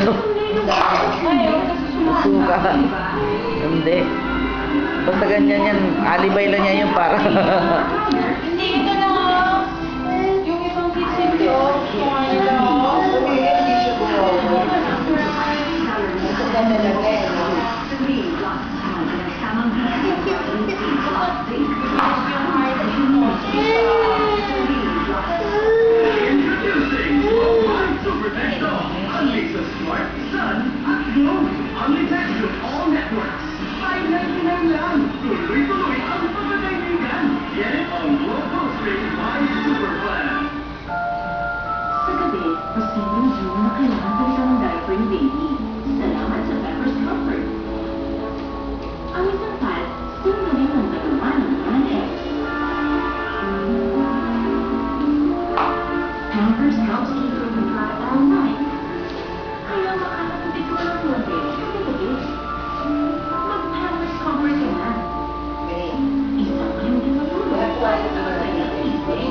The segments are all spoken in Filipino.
daw. Suka. Hindi. Basta ganyan yan. Alibay lang niya yun para. Hindi, ito na nga. Yung ibang kids hindi, oh. Kumain lang. Hindi siya gumawa. Ito na talaga eh. Sa gabi, posibleng June na kailangan palitan ng diaper ni baby. Salamat sa Pampers Comfort. Ang isang pad, sinunod ng katulman ng mga Pampers helps keep her dry all night. Kaya makakatipid ko ng konti sa gabi. Mag-Pampers Comfort ka na. Isang kayong din matulog. Kaya easy.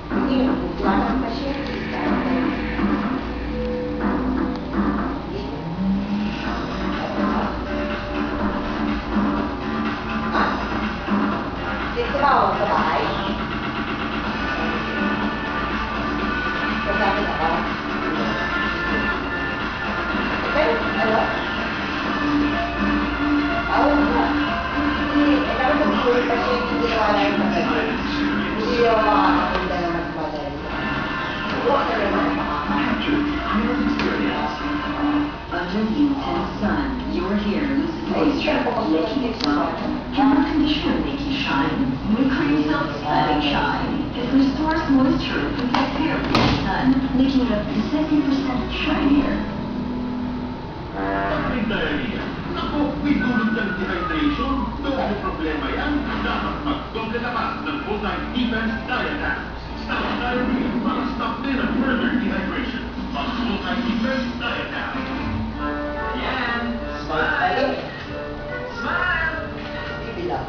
Hindi ako buwan pa siya. Dito ba ako sa bahay? Pagkakit ako? Okay, ano? Hindi, dapat mag-iuwi pa siya, hindi ginawa na yung pagkakit. Hindi yung makakapunta na mas madali. Huwag ka naman makakapunta. Under the intense sun, your hair loses moisture, making it dull. Can conditioner make you shine? With Cream Silk Stunning Shine. It restores moisture and protects hair from the sun, making it up to 70% shinier. Diarrhea. Naku, may dulot ng dehydration. Doon problema yan. Dapat mag-doble naman ng full-time defense diet. Stop diarrhea para stop din ang further dehydration. Mag-full-time defense diet. Yan. Smile! Smile! Bibilang.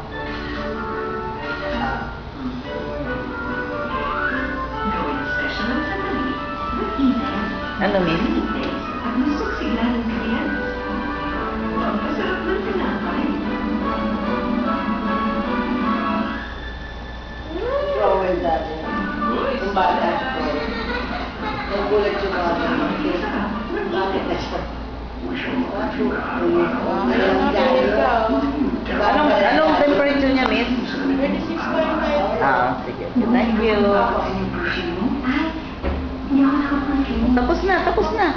Gawin special ang sandali. With Even. Ano, Min? At masuksilanin ka yan. Pampasarap ng tinapay. Rowell dati. Yung bata ko. Nagulat yung mga naman. Bakit na siya? Anong temperature niya, Miss? 36.5. Ah, sige. Thank you. Tapos na, tapos na.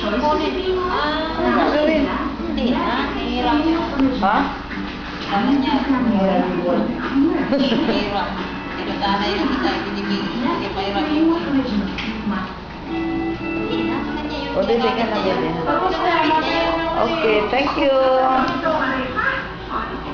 Kunin. Ano gagawin? Hindi na. Nahihirap yun. Ha? Ano niya? Nahihirap. Tinutana yung isa, binibigay. Hindi mahirap yung hindi na. Sa kanya yung O, bibigyan na, bibigyan. Tapos na. Okay, thank you.